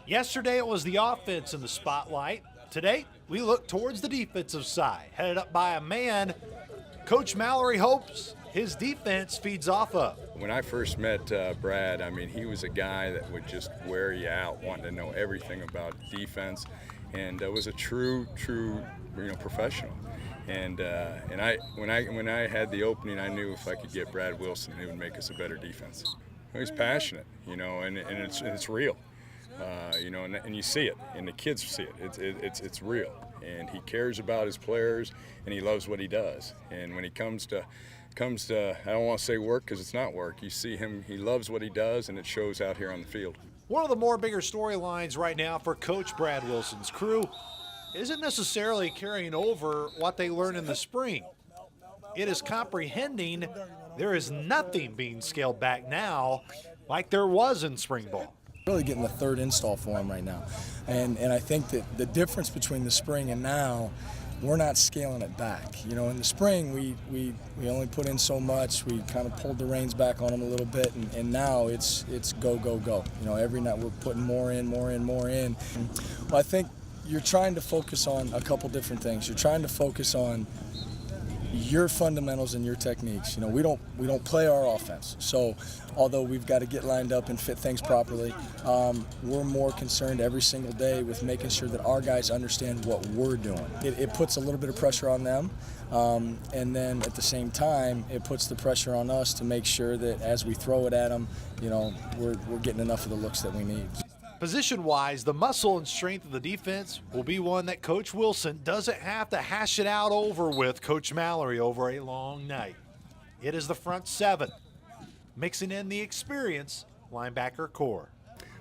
Yesterday it was the offense in the spotlight. Today we look towards the defensive side, headed up by a man Coach Mallory hopes his defense feeds off of. When I first met Brad, I mean, he was a guy that would just wear you out, wanting to know everything about defense, and was a true, professional. And when I had the opening, I knew if I could get Brad Wilson, it would make us a better defense. He's passionate, and it's real. And you see it, and the kids see it. It's real, and he cares about his players, and he loves what he does. And when he comes to I don't want to say work because it's not work. You see him; he loves what he does, and it shows out here on the field. One of the more bigger storylines right now for Coach Brad Wilson's crew isn't necessarily carrying over what they learned in the spring. It is comprehending there is nothing being scaled back now like there was in spring ball. Really getting the third install for him right now, and I think that the difference between the spring and now, we're not scaling it back. In the spring we only put in so much. We kind of pulled the reins back on him a little bit, and now it's go go go. Every night we're putting more in. Well, I think you're trying to focus on a couple different things. You're trying to focus on your fundamentals and your techniques. We don't play our offense. So although we've got to get lined up and fit things properly, we're more concerned every single day with making sure that our guys understand what we're doing. It puts a little bit of pressure on them, and then at the same time, it puts the pressure on us to make sure that as we throw it at them, we're getting enough of the looks that we need. Position-wise, the muscle and strength of the defense will be one that Coach Wilson doesn't have to hash it out over with Coach Mallory over a long night. It is the front seven, mixing in the experience linebacker core.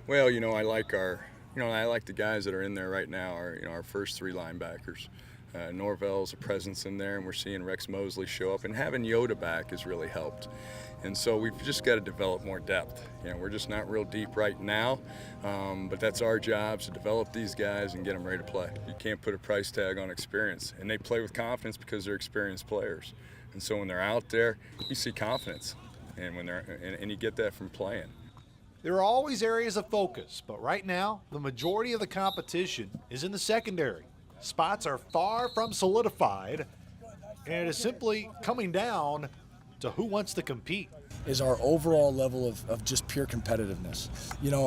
Well, I like I like the guys that are in there right now. Our first three linebackers. Norvell's a presence in there, and we're seeing Rex Mosley show up, and having Yoda back has really helped. And so we've just got to develop more depth. We're just not real deep right now, but that's our job, to develop these guys and get them ready to play. You can't put a price tag on experience, and they play with confidence because they're experienced players. And so when they're out there, you see confidence, and and you get that from playing. There are always areas of focus, but right now, the majority of the competition is in the secondary. Spots are far from solidified, and it is simply coming down to who wants to compete. Is our overall level of just pure competitiveness.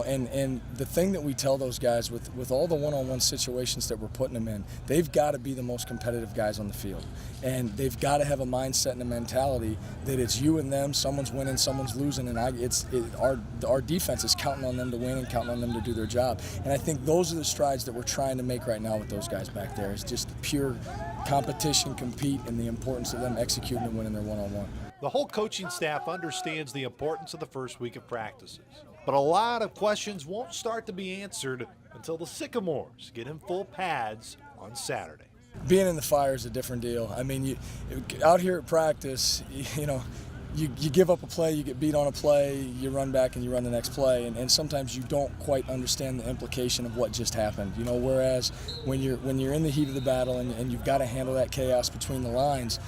And the thing that we tell those guys with all the one-on-one situations that we're putting them in, they've got to be the most competitive guys on the field. And they've got to have a mindset and a mentality that it's you and them, someone's winning, someone's losing, and our defense is counting on them to win and counting on them to do their job. And I think those are the strides that we're trying to make right now with those guys back there. It's just pure competition, compete, and the importance of them executing and winning their one-on-one. The whole coaching staff understands the importance of the first week of practices, but a lot of questions won't start to be answered until the Sycamores get in full pads on Saturday. Being in the fire is a different deal. I mean, out here at practice, you give up a play, you get beat on a play, you run back and you run the next play, and sometimes you don't quite understand the implication of what just happened. Whereas when you're in the heat of the battle and you've got to handle that chaos between the lines,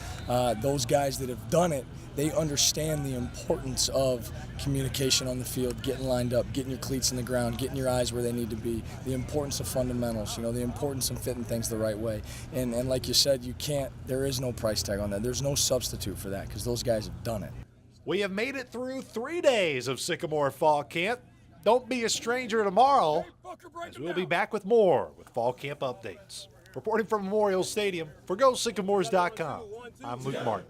those guys that have done it, they understand the importance of communication on the field, getting lined up, getting your cleats in the ground, getting your eyes where they need to be, the importance of fundamentals, the importance of fitting things the right way. And like you said, there is no price tag on that. There's no substitute for that because those guys have done it. We have made it through 3 days of Sycamore Fall Camp. Don't be a stranger tomorrow, as we'll be back with more with Fall Camp updates. Reporting from Memorial Stadium for GoSycamores.com, I'm Luke Martin.